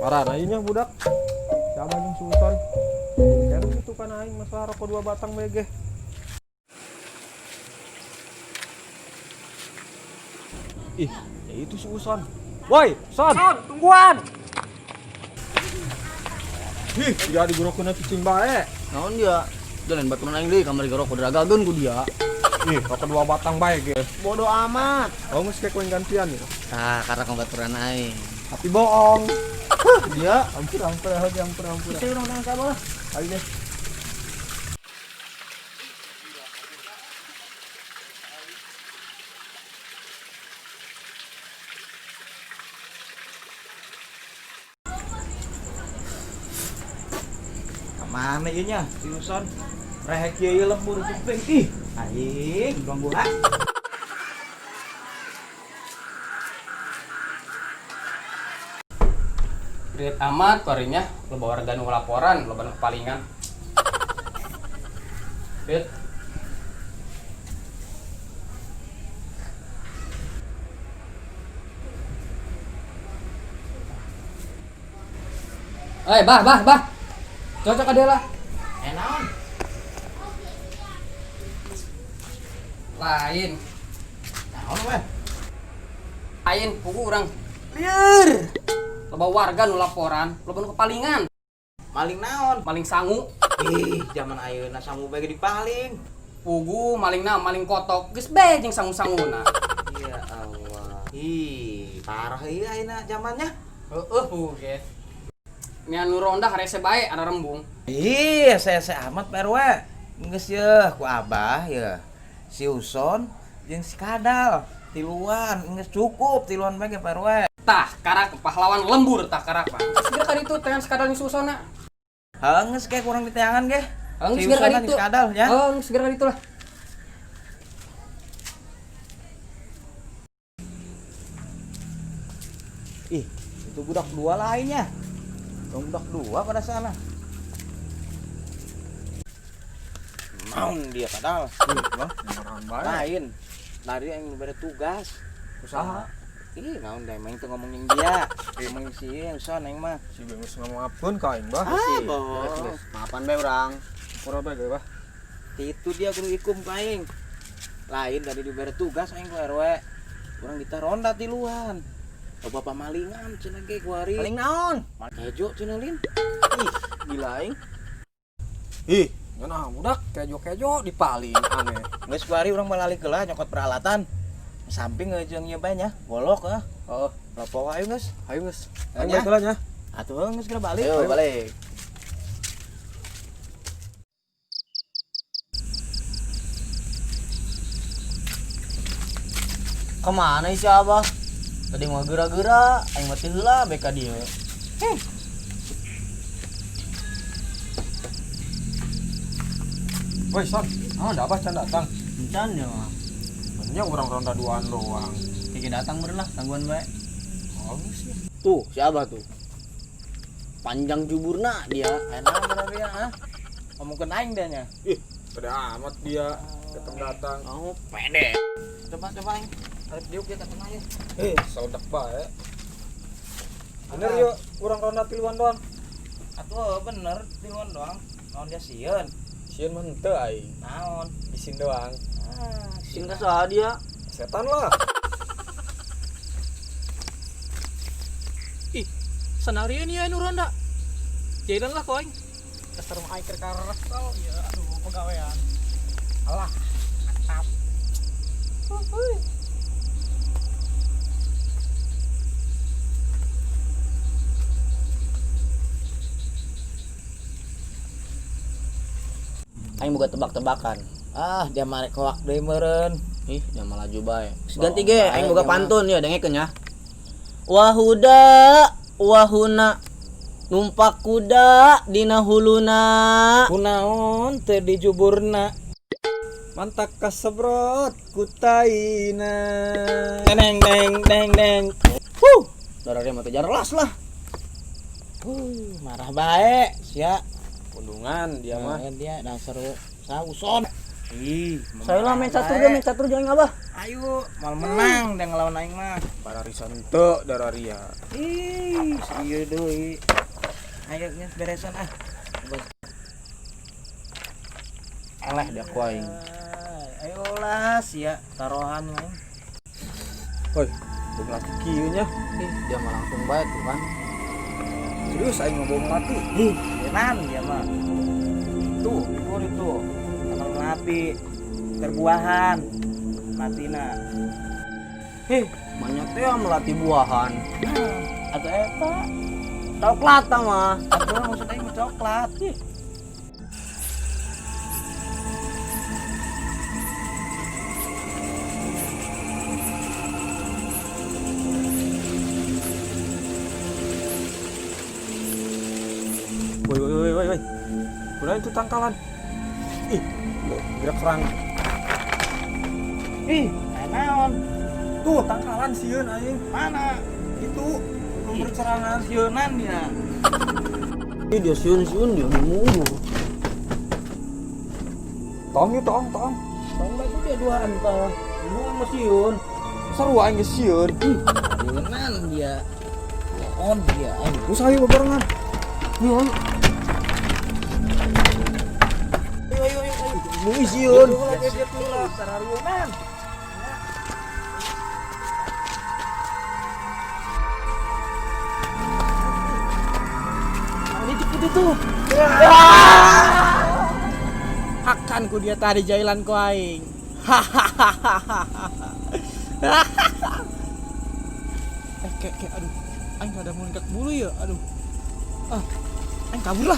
Parah nya budak. Siapa yang Sultan? Keren itu kan aing masalah rokok 2 batang BG. Ih, ya itu si Uson. Woi, Son, tungguan. Ih, dia digurokeun cicing bae. Naon dia? Jalan baturan aing deui kamari garok dragageun ku dia. Ih, rokok 2 batang bae ge. Bodoh amat. Oh, geus kekoin gantian ya. Nah, karena baturan aing. Tapi bohong. Dia Ampun. saya urang nang sabar. Ayo deh. Mana ieu nya? Si Uson. Rehek ieu lembur cuping. Ih, aing ganggu ah. Great amat korinya, loba warga nu laporan, loba nu kepalingan. Great. Bah. Cocok ade lah. Naon? Lain. Naon we? Lain pugu urang. Lieur. Loba warga nu laporan, loba nu kepalingan. Maling naon? Maling sangu. Ih, zaman ayeuna sangu bae dipaling. Pugu malingna maling kotok, geus bae jeung sangu-sanguna. Ya Allah. Ih, parah ieu ayeuna zamannya. Heueuh pugu ge. Nya nu ronda harese bae ada rembung. Ih, saya amat Pak RW. Geus yeuh ku Abah ya. Si Uson jeung si Kadal. Tiluan, geus cukup tiluan bae ge Pak RW. Tah, karak pahlawan lembur tah karak mah. Segera tadi itu tekan sekadal ni susona. Geus kayak kurang diteangan ge. Geus Si segera Uson tadi jeung itu. si Kadal ya. Oh, segera tadi itu lah. Ih, itu budak 2 lainnya. Budak 2 pada sana. Naon dia Kadal? Wah, marahan bae. Lain. Lari yang bere tugas. Usaha. Ih, naon da main teu ngomongin dia. Ngomongin si Uson aing mah. Si Bengus ngomong apun ka aing, Bah. Boh. Maafan bae urang. Pura bae ge, Bah. Itu dia kudu ikum ka aing. Lain dari dibere tugas aing ku RW. Urang kita ronda tiluan. Loba pamalingan cenah ge ku ari. Maling naon? Kejo cenah lin. Ih, gila aing. Ih, ngeunah budak kejo-kejo dipaling aneh. Geus ku ari urang balik heula nyokot peralatan. Samping jeung ieu bae nya, golok ah. Oh, Lapo ayo geus. ayo geus. Anya? Ayo balik nya. Atuh geus kira balik. Ayo, balik. Kemana si Abah? Tadi mau geura-geura, aing mati heula beka dieu. Woi, Son. Ada apa can datang? Encan ya mah. Nya urang ronda 2an doang. Kiki datang meureun lah, tangguhan bae. Bagus ya. Tuh, si Abah tuh. Panjang juburna dia. Enak bener dia, ah. Ngomongkeun aing dia nya. Ih, pede amat dia datang. Oh, pede. Coba aing. Arep diuk dia datang aja. Saudak bae. Bener yuk, urang ronda tiluan doang. Atuh bener, tiluan doang. Naon dia sieun? Sieun mah henteu aing. Naon? Isin doang. Sieun ka saha dia? Setan lah. Ih, sanarian ya nu ronda. Jailan lah koing. Dasar mah aing keur karesel ya, aduh pegawean. Alah, mantap. Aing boga tebak-tebakan. Ah, dia marek hoak deui meureun. Ih, nya laju bae. Ganti ge, aing boga pantun ya dengekeun nya. Wahuda wahuna numpak kuda dina huluna. Kunaon teu dijuburna. Mantak kasebrot kutaina. Deng deng. Darare mah teh jelas lah. Marah bae sia. Pundungan dia mah. Dia dasar Uson. Ih, Saya lah main catur jangan ngabah. Ayo, mal menang dan ngelawan aing mah. Bararisan teu dararia. Ih, iya doi. Ayo nya beresan ah. Eleh dah ku aing. Ayolah sia taruhan aing. Woi, belum laki kieu nya. Ih, dia mah langsung baik tuh kan. Serius aing mau ngelatih. Enan dia mah. Tuh, itu. Kalau ngelatih terbuahan. Matina. Banyak teh yang melatih buahan. Atau eta coklat mah. Aduh, maksud aing mah coklat. Woi. Kunaon itu tangkalan? Ih, gerak serang. Ih, naon? Tuh, tangkalan sieun aing. Mana? Itu Nomor serangan sieunan dia. Ih, dia siun dia mulu. Tong. Tong itu dia duaan tah. Lu mah siun. Seru aing geus sieun. Sieunan dia. On dia. Usaha ieu bebarengan. Nyun. Ayo. Bumi sieun. Dia tulah sararieunan. Itu. Akan ku dia tadi jailan ku aing. Kayak aduh. Aing ada mau ngangkat bulu ya. Aduh. Aing kabur.